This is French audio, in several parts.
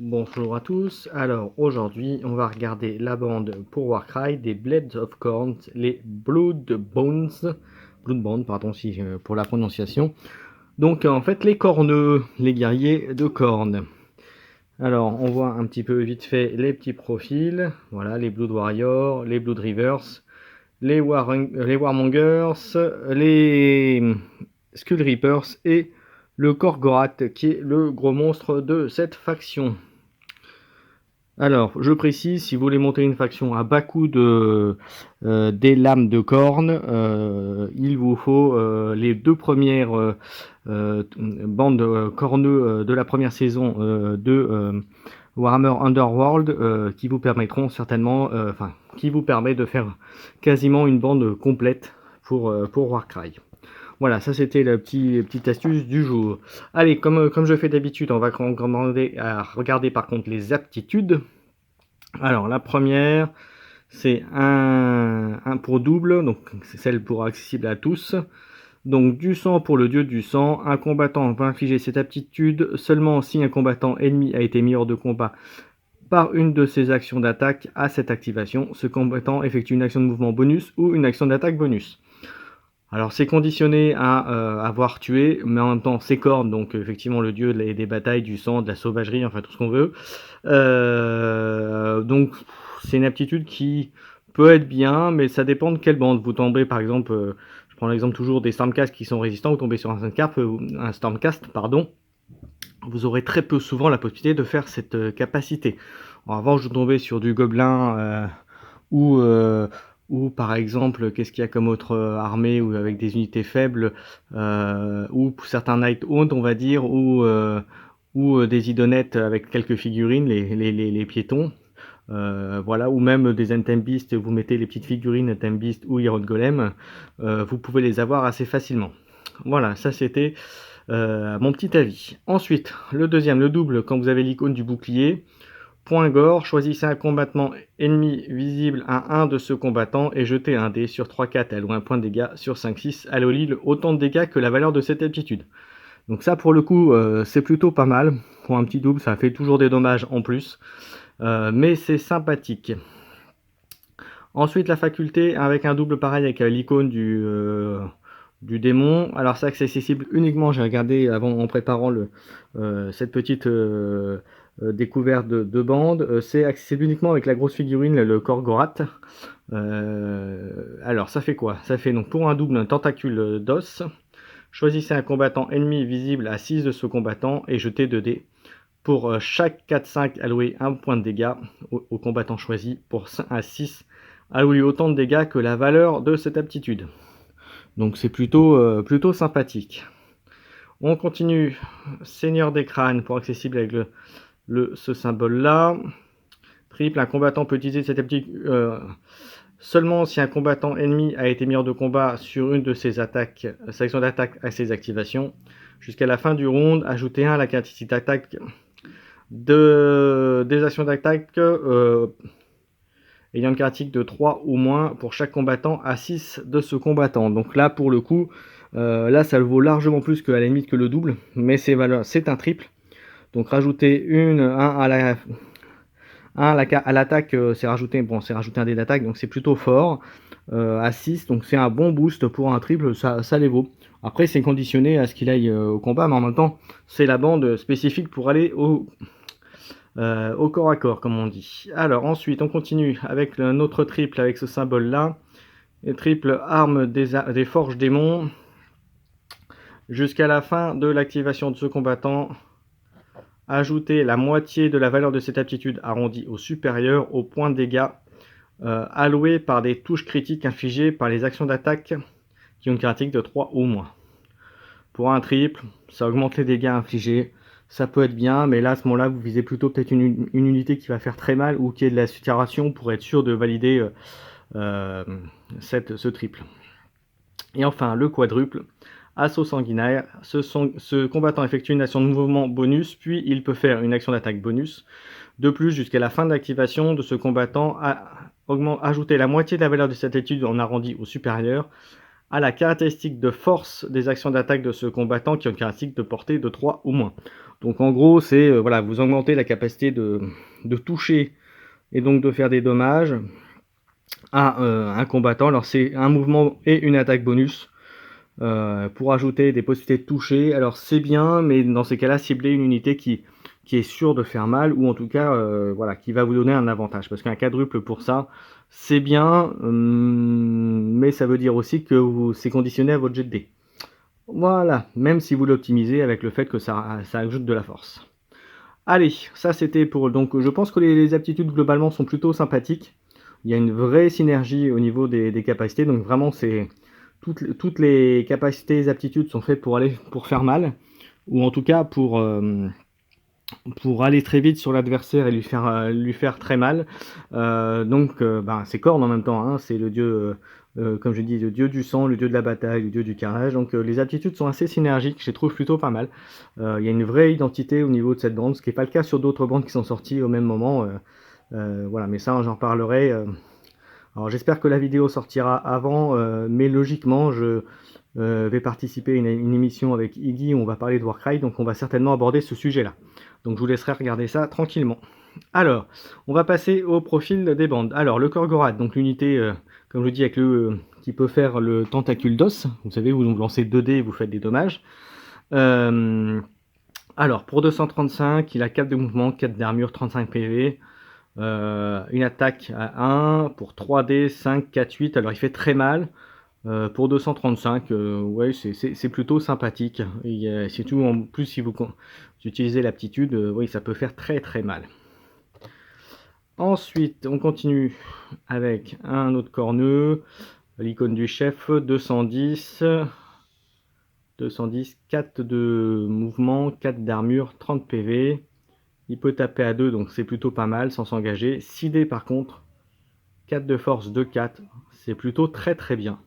Bonjour à tous, alors aujourd'hui on va regarder la bande pour Warcry des Blades of Khorne, les Bloodbones, pardon si, pour la prononciation. Donc en fait les corneux, les guerriers de Khorne. Alors on voit un petit peu vite fait les petits profils, voilà les Blood Warriors, les Blood Reavers, les Warmongers, les Skull Reapers et le Khorgorath qui est le gros monstre de cette faction. Alors, je précise, si vous voulez monter une faction à bas coût des lames de Khorne, il vous faut les deux premières bandes corneux de la première saison de Warhammer Underworld qui vous permettront certainement, qui vous permet de faire quasiment une bande complète pour Warcry. Voilà, ça c'était la petite astuce du jour. Allez, comme je fais d'habitude, on va recommander à regarder par contre les aptitudes. Alors la première, c'est un pour double, donc c'est celle pour accessible à tous. Donc du sang pour le dieu du sang, un combattant va infliger cette aptitude seulement si un combattant ennemi a été mis hors de combat par une de ses actions d'attaque à cette activation. Ce combattant effectue une action de mouvement bonus ou une action d'attaque bonus. Alors c'est conditionné à avoir tué, mais en même temps c'est Khorne, donc effectivement le dieu des batailles, du sang, de la sauvagerie, enfin tout ce qu'on veut. Donc c'est une aptitude qui peut être bien, mais ça dépend de quelle bande. Vous tombez par exemple, je prends l'exemple toujours des Stormcast qui sont résistants, vous tombez sur un Stormcast, pardon, vous aurez très peu souvent la possibilité de faire cette capacité. En revanche, vous tombez sur du Gobelin ou par exemple, qu'est-ce qu'il y a comme autre armée ou avec des unités faibles, ou pour certains Nighthound, on va dire, ou des idonettes avec quelques figurines, les piétons. Voilà, ou même des Entembeast, vous mettez les petites figurines Entembeast ou Iron Golem, vous pouvez les avoir assez facilement. Voilà, ça c'était mon petit avis. Ensuite, le deuxième, le double, quand vous avez l'icône du bouclier, point gore, choisissez un combattant ennemi visible à 1 de ce combattant et jetez un dé sur 3-4 alloué un point de dégâts sur 5-6 alloué autant de dégâts que la valeur de cette aptitude. Donc ça pour le coup c'est plutôt pas mal, pour un petit double ça fait toujours des dommages en plus, mais c'est sympathique. Ensuite la faculté avec un double pareil avec l'icône du démon. Alors ça c'est accessible uniquement, j'ai regardé avant en préparant cette petite découverte de bande, c'est accessible uniquement avec la grosse figurine, le Khorgorath. Alors ça fait quoi? Ça fait donc pour un double un tentacule d'os. Choisissez un combattant ennemi visible à 6 de ce combattant et jetez 2 dés. Pour chaque 4-5, allouez un point de dégâts au combattant choisi. Pour 5 à 6, allouez autant de dégâts que la valeur de cette aptitude. Donc c'est plutôt sympathique. On continue. Seigneur des crânes pour accessible avec ce symbole là. Triple, un combattant peut utiliser cette aptitude seulement si un combattant ennemi a été mis hors de combat sur une de ses attaques, sa action d'attaque à ses activations. Jusqu'à la fin du round, ajoutez 1 à la caractéristique d'attaque des actions d'attaque ayant une caractéristique de 3 ou moins pour chaque combattant à 6 de ce combattant. Donc là pour le coup, là ça le vaut largement plus que à la limite que le double, mais c'est un triple. Donc rajouter 1 à l'attaque, c'est rajouté un dé d'attaque, donc c'est plutôt fort. À 6, donc c'est un bon boost pour un triple, ça les vaut. Après c'est conditionné à ce qu'il aille au combat, mais en même temps c'est la bande spécifique pour aller au corps à corps comme on dit. Alors ensuite on continue avec notre triple avec ce symbole là. Les triples armes des forges démons. Jusqu'à la fin de l'activation de ce combattant, ajoutez la moitié de la valeur de cette aptitude arrondie au supérieur au point de dégâts alloués par des touches critiques infligées par les actions d'attaque qui ont une caractéristique de 3 ou moins. Pour un triple, ça augmente les dégâts infligés. Ça peut être bien, mais là, à ce moment-là, vous visez plutôt peut-être une unité qui va faire très mal ou qui est de la saturation pour être sûr de valider ce triple. Et enfin, le quadruple. Assaut sanguinaire, ce combattant effectue une action de mouvement bonus, puis il peut faire une action d'attaque bonus. De plus, jusqu'à la fin de l'activation de ce combattant, ajouter la moitié de la valeur de cette étude en arrondi au supérieur à la caractéristique de force des actions d'attaque de ce combattant qui ont une caractéristique de portée de 3 ou moins. Donc en gros, c'est voilà, vous augmentez la capacité de toucher et donc de faire des dommages à un combattant. Alors c'est un mouvement et une attaque bonus pour ajouter des possibilités de toucher. Alors c'est bien, mais dans ces cas-là, cibler une unité qui est sûre de faire mal, ou en tout cas voilà, qui va vous donner un avantage. Parce qu'un quadruple pour ça, c'est bien, mais ça veut dire aussi que c'est conditionné à votre jet de dés. Voilà, même si vous l'optimisez avec le fait que ça ajoute de la force. Allez, ça c'était pour... Donc je pense que les aptitudes globalement sont plutôt sympathiques. Il y a une vraie synergie au niveau des capacités, donc vraiment c'est... Toutes les capacités et aptitudes sont faites pour faire mal, ou en tout cas pour aller très vite sur l'adversaire et lui faire très mal. C'est Khorne en même temps, hein, c'est le dieu, comme je dis, le dieu du sang, le dieu de la bataille, le dieu du carnage. Donc les aptitudes sont assez synergiques, je les trouve plutôt pas mal. Il y a une vraie identité au niveau de cette bande, ce qui n'est pas le cas sur d'autres bandes qui sont sorties au même moment. Voilà, mais ça j'en reparlerai. Alors j'espère que la vidéo sortira avant, mais logiquement je vais participer à une émission avec Iggy où on va parler de Warcry, donc on va certainement aborder ce sujet-là. Donc je vous laisserai regarder ça tranquillement. Alors, on va passer au profil des bandes. Alors, le Korgorath, donc l'unité, comme je dis, avec qui peut faire le tentacule d'os. Vous savez, vous lancez 2 dés et vous faites des dommages. Alors, pour 235, il a 4 de mouvement, 4 d'armure, 35 PV. Une attaque à 1 pour 3D, 5, 4, 8. Alors, il fait très mal. Pour 235, ouais, c'est plutôt sympathique. Et surtout, en plus, si vous utilisez l'aptitude, oui, ça peut faire très très mal. Ensuite, on continue avec un autre corneux, l'icône du chef, 210, 4 de mouvement, 4 d'armure, 30 PV. Il peut taper à 2, donc c'est plutôt pas mal sans s'engager. 6 dés par contre, 4 de force, 2, 4, c'est plutôt très très bien.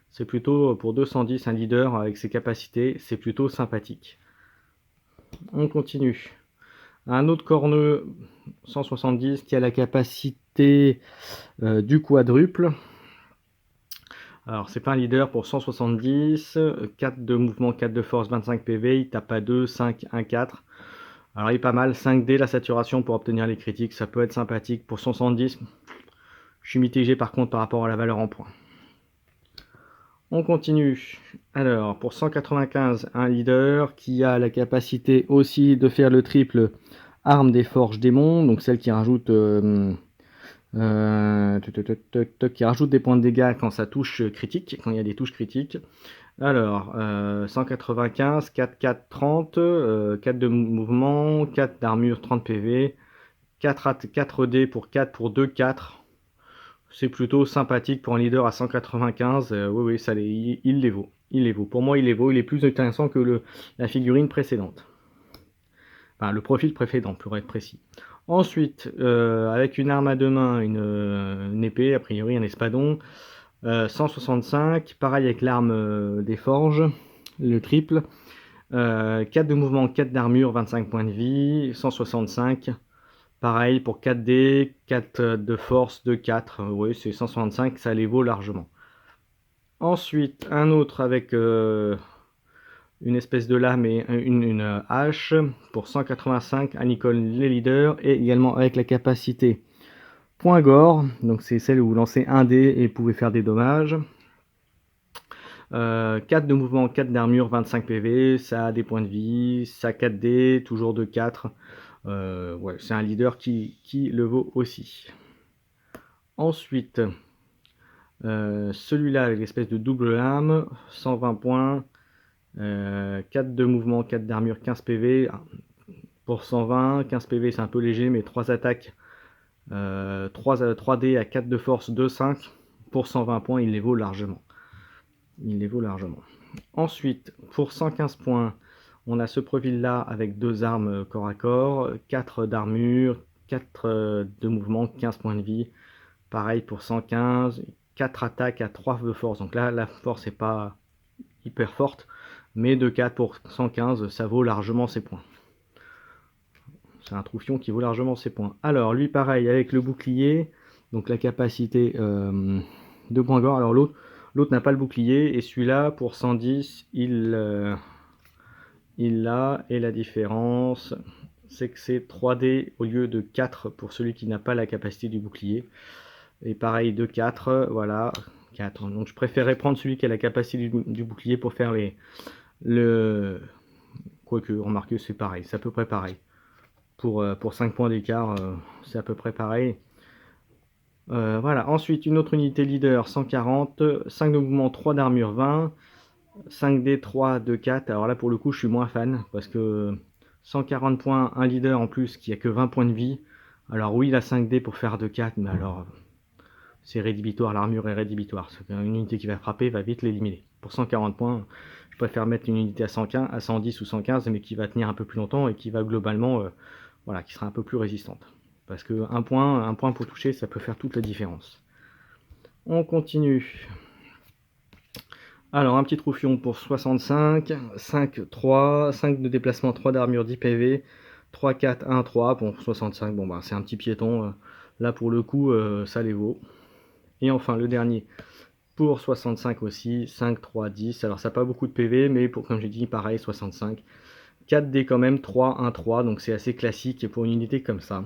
C'est plutôt pour 210, un leader avec ses capacités, c'est plutôt sympathique. On continue. Un autre corneux 170 qui a la capacité du quadruple. Alors c'est pas un leader pour 170, 4 de mouvement, 4 de force, 25 PV, il tape à 2, 5, 1, 4. Alors il est pas mal, 5D la saturation pour obtenir les critiques, ça peut être sympathique pour 170. Je suis mitigé par contre par rapport à la valeur en points. On continue. Alors, pour 195, un leader qui a la capacité aussi de faire le triple arme des forges démons, donc celle qui rajoute, qui rajoute des points de dégâts quand ça touche critique, quand il y a des touches critiques. Alors, 195, 4, 4, 30, 4 de mouvement, 4 d'armure, 30 PV, 4 dés pour 4 pour 2, 4. C'est plutôt sympathique pour un leader à 195. Oui, ça il les vaut. Il les vaut. Pour moi, il les vaut. Il est plus intéressant que la figurine précédente. Enfin, le profil précédent, pour être précis. Ensuite, avec une arme à deux mains, une épée, a priori un espadon, 165. Pareil avec l'arme des forges, le triple. 4 de mouvement, 4 d'armure, 25 points de vie, 165. Pareil pour 4D, 4 de force, 2, 4, oui c'est 165, ça les vaut largement. Ensuite, un autre avec une espèce de lame et une hache pour 185, un icône les leaders, et également avec la capacité point gore, donc c'est celle où vous lancez un dé et vous pouvez faire des dommages. 4 de mouvement, 4 d'armure, 25 PV, ça a des points de vie, ça 4D, toujours de 4. Ouais, c'est un leader qui le vaut aussi. Ensuite, celui-là avec l'espèce de double lame, 120 points, 4 de mouvement, 4 d'armure, 15 PV. Pour 120, 15 PV c'est un peu léger, mais 3 attaques, 3D à 4 de force, 2, 5. Pour 120 points, il les vaut largement. Il les vaut largement. Ensuite, pour 115 points, on a ce profil-là avec 2 armes corps à corps, 4 d'armure, 4 de mouvement, 15 points de vie. Pareil pour 115, 4 attaques à 3 de force. Donc là, la force n'est pas hyper forte, mais de 4 pour 115, ça vaut largement ses points. C'est un troufion qui vaut largement ses points. Alors, lui, pareil, avec le bouclier, donc la capacité de point gore. Alors, l'autre n'a pas le bouclier, et celui-là, pour 110, il il l'a, et la différence, c'est que c'est 3D au lieu de 4 pour celui qui n'a pas la capacité du bouclier. Et pareil, de 4, voilà, 4. Donc je préférais prendre celui qui a la capacité du bouclier pour faire quoique, remarquez, c'est pareil, c'est à peu près pareil. Pour 5 points d'écart, c'est à peu près pareil. Voilà, ensuite une autre unité leader 140, 5 de mouvement, 3 d'armure 20, 5D 3 de 4. Alors là pour le coup je suis moins fan parce que 140 points, un leader en plus qui a que 20 points de vie. Alors oui, la 5D pour faire de 4, mais alors c'est rédhibitoire, l'armure est rédhibitoire. Une unité qui va frapper va vite l'éliminer. Pour 140 points, je préfère mettre une unité à 115, à 110 ou 115, mais qui va tenir un peu plus longtemps et qui va globalement, voilà, qui sera un peu plus résistante. Parce que un point pour toucher, ça peut faire toute la différence. On continue. Alors un petit troufion pour 65, 5, 3, 5 de déplacement, 3 d'armure, 10 PV, 3, 4, 1, 3, bon 65, bon bah c'est un petit piéton, là pour le coup ça les vaut. Et enfin le dernier pour 65 aussi, 5, 3, 10, alors ça n'a pas beaucoup de PV, mais pour, comme j'ai dit, pareil, 65. 4D quand même, 3, 1, 3, donc c'est assez classique pour une unité comme ça.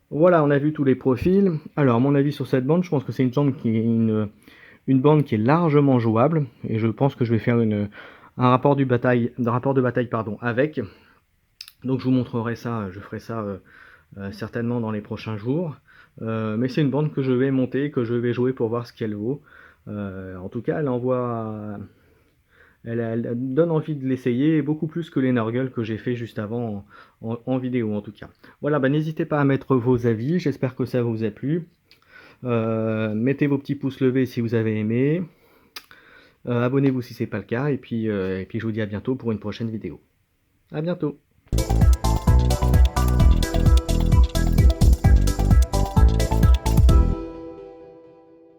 Voilà, on a vu tous les profils. Alors mon avis sur cette bande, je pense que c'est une bande qui est une bande qui est largement jouable, et je pense que je vais faire un rapport de bataille pardon, avec. Donc je vous montrerai ça, je ferai ça certainement dans les prochains jours. Mais c'est une bande que je vais monter, que je vais jouer pour voir ce qu'elle vaut. En tout cas, elle donne envie de l'essayer, beaucoup plus que les Nurgle que j'ai fait juste avant en vidéo en tout cas. Voilà, bah, n'hésitez pas à mettre vos avis, j'espère que ça vous a plu. Mettez vos petits pouces levés si vous avez aimé. Abonnez-vous si ce n'est pas le cas, et puis je vous dis à bientôt pour une prochaine vidéo. À bientôt.